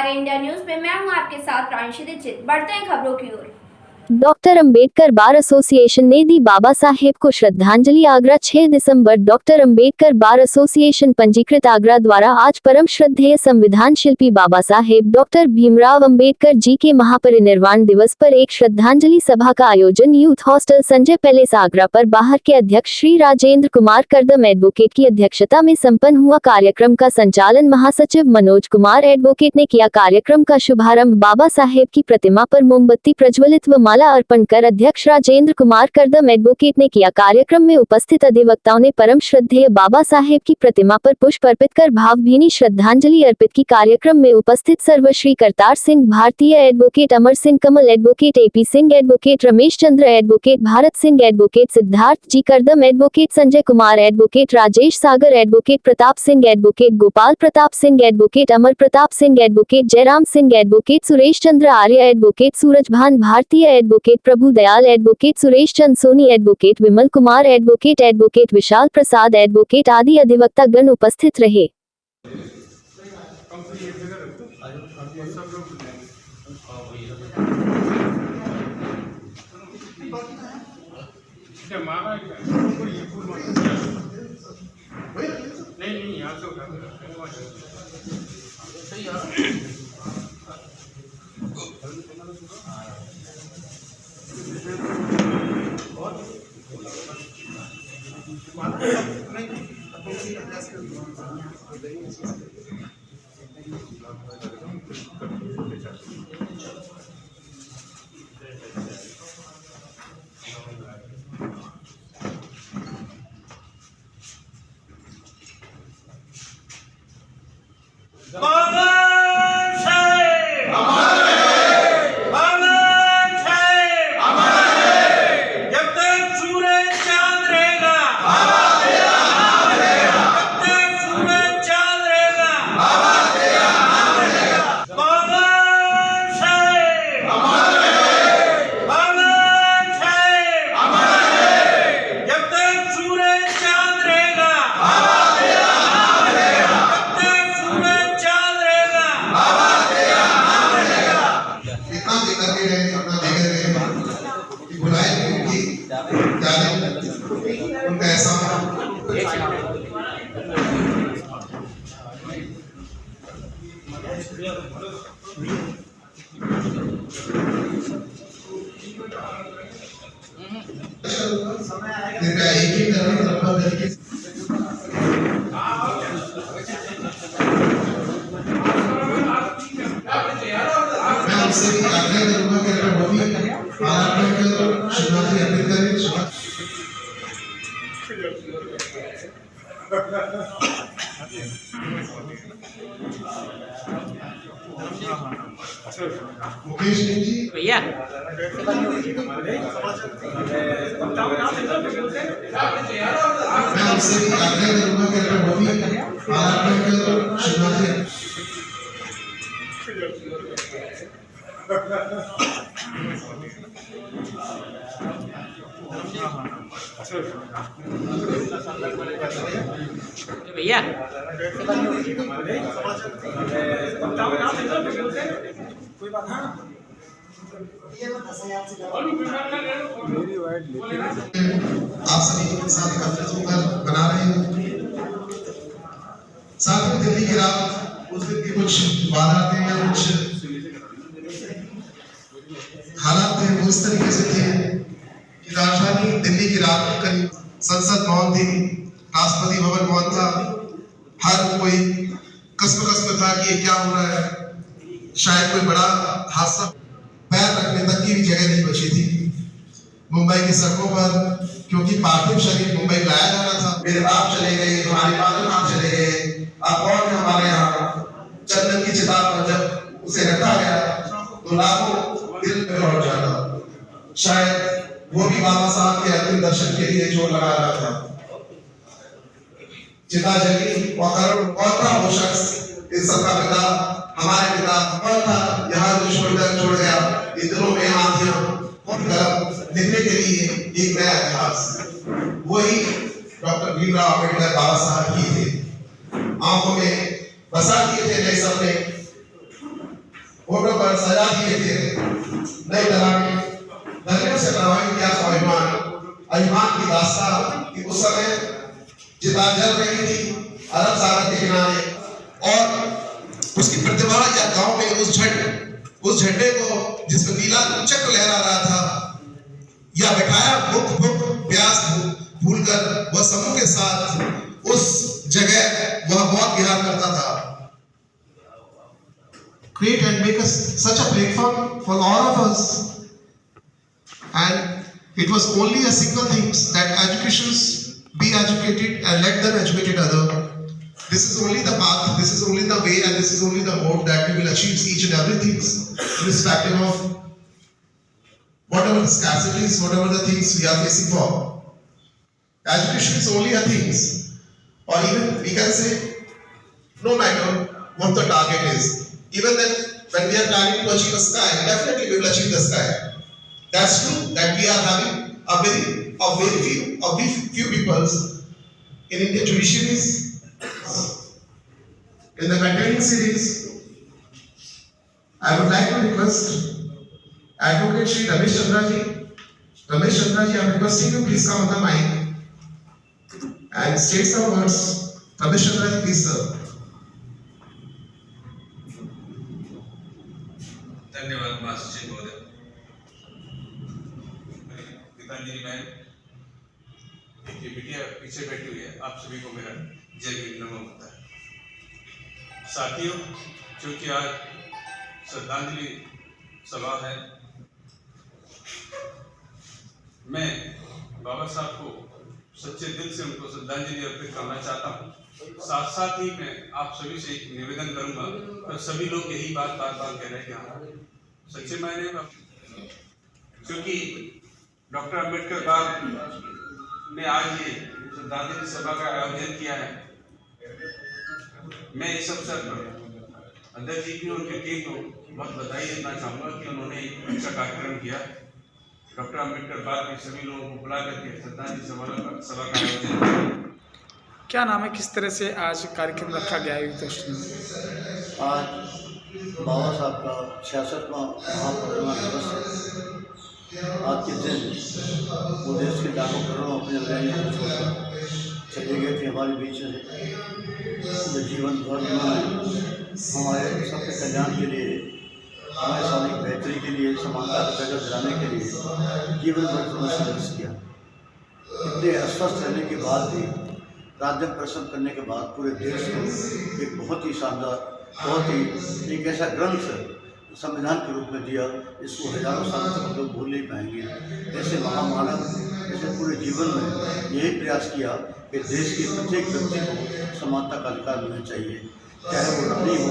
नमस्कार, India news में मैं हूं आपके साथ रांशी दीक्षित। बढ़ते हैं खबरों की ओर। डॉक्टर अंबेडकर बार एसोसिएशन ने दी बाबा साहेब को श्रद्धांजलि। आगरा 6 दिसंबर। डॉक्टर अंबेडकर बार एसोसिएशन पंजीकृत आगरा द्वारा आज परम श्रद्धेय संविधान शिल्पी बाबा साहेब डॉक्टर भीमराव अंबेडकर जी के महापरिनिर्वाण दिवस पर एक श्रद्धांजलि सभा का आयोजन youth hostel Sanjay palace Agra पर बाहर के अध्यक्ष श्री राजेंद्र कुमार करदम एडवोकेट की अध्यक्षता में संपन्न हुआ। कार्यक्रम का संचालन महासचिव मनोज कुमार एडवोकेट ने किया। कार्यक्रम का शुभारंभ बाबा साहेब की प्रतिमा पर मोमबत्ती प्रज्वलित व माला अर्पण कर अध्यक्ष राजेंद्र कुमार करदम एडवोकेट ने किया। कार्यक्रम में उपस्थित अधिवक्ताओं ने परम श्रद्धेय बाबा साहेब की प्रतिमा पर पुष्प अर्पित कर भावभीनी श्रद्धांजलि अर्पित की। कार्यक्रम में उपस्थित सर्वश्री Kartar Singh Bhartiya advocate, Amar Singh Kamal advocate, AP Singh advocate, Ramesh Chandra advocate, Bharat Singh advocate, Siddharth G Kardam advocate, Sanjay Kumar advocate, Rajesh Sagar advocate, Pratap Singh advocate, Gopal Pratap Singh advocate, Amar Pratap Singh advocate, Jairam Singh advocate, Suresh Chandra Arya advocate, Surajbhan Bhartiya advocate, Prabhu Dayal advocate, Suresh Chand Soni advocate, Vimal Kumar advocate, advocate Vishal Prasad advocate आदि अधिवक्ता गण उपस्थित रहे। मुकेश जी भैया मैं आपसे आग्रह करूंगा कि अगर वो भी शुरुआत भैया आप सभी के साथ एकत्रित होकर बना रहे हैं। साथ में दिल्ली की रात, उस दिन की कुछ वारदातें या कुछ हालात थे वो इस तरीके से थे कि राजधानी दिल्ली की रात करीब संसद भवन थी, राष्ट्रपति भवन भवन था, हर कोई कसम था कि ये क्या हो रहा है। शायद कोई बड़ा हादसा, पैर रखने तक की भी जगह नहीं बची थी मुंबई की सड़कों पर, क्योंकि पार्थिव शरीर मुंबई लाया जाना था। मेरे बाप चले गए, हमारे फादर साहब चले गए, अब कौन है हमारे यहाँ। चंदन की चिता पर जब उसे रखा गया तो लाखों दिल पे लौट जाता। शायद वो भी बाबा साहब के अंतिम दर्शन के लिए जोर लगा रहा था। चिता जली और कौन था वो शख्स, इस सबका पिता, हमारे पिता कौन था, यहाँ जो छोड़ गया इन दिनों में आंधियां कौन कलम लिखने के लिए एक नया इतिहास। वही डॉक्टर भीमराव अम्बेडकर बाबा साहब ही थे। आंखों में बसा किए थे नए सपने, फोटो पर सजा दिए थे नई तरह के दंगों से प्रभावित किया स्वाभिमान अभिमान की दास्तां कि उस समय चिता जल रही थी अरब सागर के किनारे और उसकी प्रतिभा या गांव में उस झंडे को जिसमें नीला चक्र लहरा रहा था या बैठाया भूख प्यास भूलकर वह समूह के साथ उस जगह वह बहुत विहार करता था। Create and make us such a platform for all of us, and it was only a single thing that educations be educated and let them educate other. This is only the path, this is only the way, and this is only the mode that we will achieve each and everything, irrespective of whatever the scarcities, whatever the things we are facing for. Education is only a thing, or even we can say, no matter what the target is, even then when we are targeting to achieve a sky, definitely we will achieve the sky. That's true that we are having a very few people in Indian judiciaries. In the continuing series, I would like to request Advocate Shri Ramesh Chandra ji, I am requesting you please come on the mic and state some words. Ramesh Chandra ji, please sir. धन्यवाद master जी महोदय। Geetanjali ma'am, ये बिटिया पीछे बैठी हुई है, आप सभी को मेरा जय भीम नमो होता है। साथियों, क्योंकि आज श्रद्धांजलि सभा है, मैं बाबा साहब को सच्चे दिल से उनको श्रद्धांजलि अर्पित करना चाहता हूँ। साथ साथ ही मैं आप सभी से एक निवेदन करूंगा, और सभी लोग यही बात बार बार कह रहे हैं कि हाँ सच्चे मायने में, क्योंकि डॉक्टर अंबेडकर बाग ने आज ये श्रद्धांजलि सभा का आयोजन किया है। मैं इस अवसर पर अध्यक्ष जी की और उनकी टीम को बहुत बधाई देना चाहूँगा कि उन्होंने एक अच्छा कार्यक्रम किया। डॉक्टर अंबेडकर बाग के सभी लोगों को बुला करके श्रद्धांजलि सभा का आयोजन किया। क्या नाम है, किस तरह से आज कार्यक्रम रखा गया है? आज बाबा साहब का 66वां महापरिनिर्वाण दिवस है। आज के दिन वो देश के लाखों करोड़ों अपने अंग्रेजों को छोड़कर चले गए थे हमारे बीच से। जीवन भर उन्होंने हमारे सबके कल्याण के लिए, हमारे सामाजिक बेहतरी के लिए, समानता का पैदा दिलाने के लिए जीवन भर संघर्ष किया। इतने अस्वस्थ रहने के बाद भी, राज्य प्रसन्न करने के बाद पूरे देश को एक बहुत ही शानदार, बहुत ही एक ऐसा ग्रंथ संविधान के रूप में दिया, इसको हजारों साल तक लोग भूल नहीं पाएंगे। ऐसे महामानव ऐसे पूरे जीवन में यही प्रयास किया कि देश के प्रत्येक व्यक्ति को समानता का अधिकार मिलना चाहिए, चाहे वो रानी हो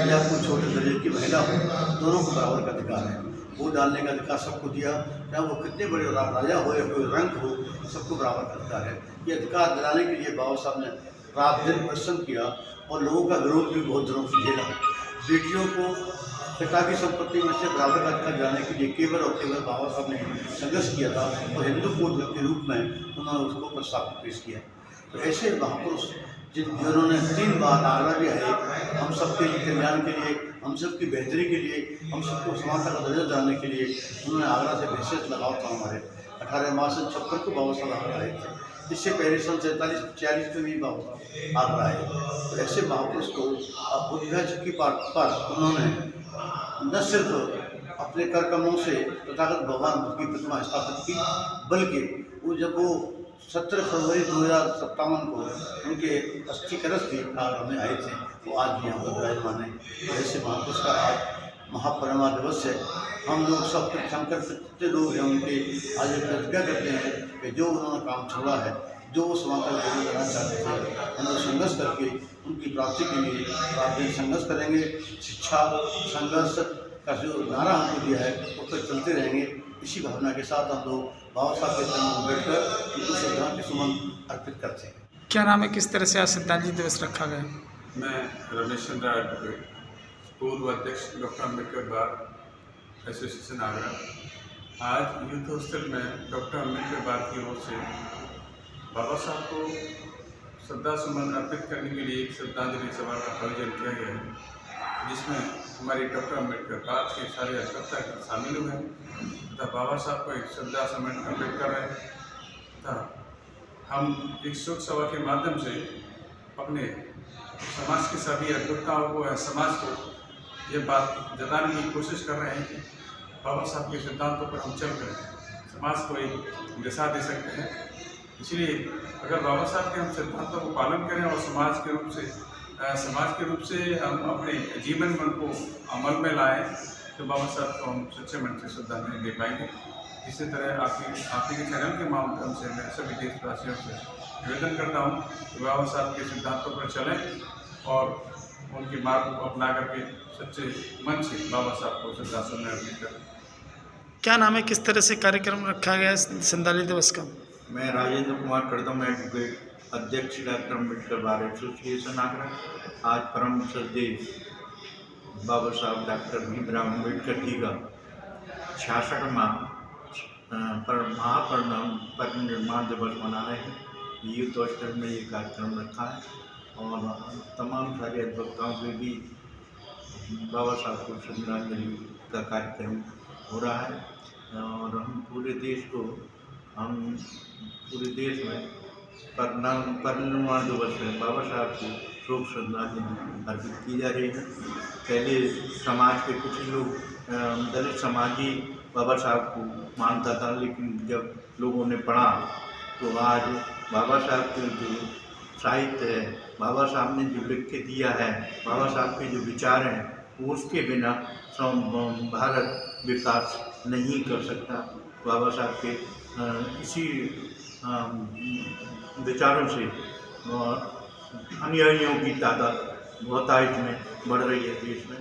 या कोई छोटे दर्जे की महिला हो, दोनों को बराबर का अधिकार है। वोट डालने का अधिकार सबको दिया, चाहे वो कितने बड़े राजा हो या कोई रंग हो, सबको बराबर का अधिकार है। ये अधिकार दिलाने के लिए बाबा साहब ने रात दिन परिश्रम किया और लोगों का विरोध भी बहुत दिनों से झेला। बेटियों को पिता की संपत्ति में से बराबर का अधिकार दिलाने के लिए केवल और केवल बाबा साहब ने संघर्ष किया था और हिंदू कोड के रूप में उन्होंने उसको प्रस्ताव पेश किया। तो ऐसे महापुरुष जिन्होंने 3 बार आगरा भी है, हम सबके कल्याण के लिए, हम सबकी बेहतरी के लिए, हम सबको समानता का दर्जा दिलाने के लिए उन्होंने आगरा से विशेष लगाव था। हमारे 18 मार्च 1956 को बाबा साहब आगरा आए थे। इससे पहले सन 47-46 में भी बाबा आगरा आए। तो ऐसे महापुरुष को बुद्धिया की पर उन्होंने न सिर्फ अपने कर कमों से तथागत भगवान बुद्ध की प्रतिमा स्थापित की, बल्कि जब वो 17 फरवरी 2057 को उनके अस्थि कलश भी आगरा में आए थे, वो आज भी यहाँ पर विराजमान है। ऐसे महापुरुष का आज महापरिनिर्वाण दिवस है। हम लोग सब शंकर कितने लोग हैं उनके आज प्रतिज्ञा करते हैं कि जो उन्होंने काम छोड़ा है, जो वो समानता को करना चाहते थे, हम लोग संघर्ष करके उनकी प्राप्ति के लिए रात दिन संघर्ष करेंगे। शिक्षा संघर्ष का जो नारा हमको दिया है उस पर चलते रहेंगे। इसी भावना के साथ हम लोग बाबा साहब के चरणों में बैठकर उनको श्रद्धांजलि सुमन अर्पित करते हैं। क्या नाम है, किस तरह से आज श्रद्धांजलि दिवस रखा गया? मैं रमेश चंद्र एडवोकेट, पूर्व अध्यक्ष doctor Ambedkar bar association Agra. आज यूथ हॉस्टल में डॉक्टर अंबेडकर बार की ओर से बाबा साहब को श्रद्धा सुमन अर्पित करने के लिए एक श्रद्धांजलि सभा का आयोजन किया गया है, जिसमें हमारी डॉक्टर अम्बेडकर पार्क के सारे अधिवक्ता शामिल हुए हैं तथा बाबा साहब को एक श्रद्धा सुमन अर्पित कर रहे हैं तथा हम एक शोक सभा के माध्यम से अपने समाज के सभी अधिवक्ताओं को या समाज को ये बात जताने की कोशिश कर रहे हैं कि बाबा साहब के सिद्धांतों पर हम चलकर समाज को एक दिशा दे सकते हैं। इसलिए अगर बाबा साहब के हम सिद्धांतों को पालन करें और समाज के रूप से हम अपने जीवन मन को अमल में लाएं तो बाबा साहब को हम सच्चे मन से श्रद्धांजलि दे पाएंगे। इसी तरह आपके चैनल के माध्यम से मैं सभी देशवासियों से निवेदन करता हूँ कि बाबा साहब के सिद्धांतों पर चलें और उनके मार्ग को अपना करके सच्चे मन से बाबा साहब को श्रद्धांजलि अर्पित करें। क्या नाम है, किस तरह से कार्यक्रम रखा गया है संताली दिवस का? मैं राजेंद्र कुमार करदम एडवोकेट, अध्यक्ष doctor Ambedkar bar association Agra. आज परम श्रद्धेय बाबा साहब डॉक्टर भीमराव अम्बेडकर जी का 66वां परिनिर्वाण दिवस मना रहे हैं। यूथ हॉस्टल में ये कार्यक्रम रखा है और तमाम सारे अधिवक्ताओं के भी बाबा साहब को श्रद्धांजलि का कार्यक्रम हो रहा है और हम पूरे देश में परिनिर्वाण दिवस में बाबा साहब को शोक श्रद्धांजलि अर्पित की जा रही है। पहले समाज के कुछ लोग दलित समाज ही बाबा साहब को मानता था, लेकिन जब लोगों ने पढ़ा तो आज बाबा साहब के जो साहित्य है, बाबा साहब ने जो लिख के दिया है, बाबा साहब के जो विचार हैं, उसके बिना भारत विकास नहीं कर सकता। बाबा साहब के इसी विचारों से अनुयायियों की तादाद बहुतायत में बढ़ रही है देश में।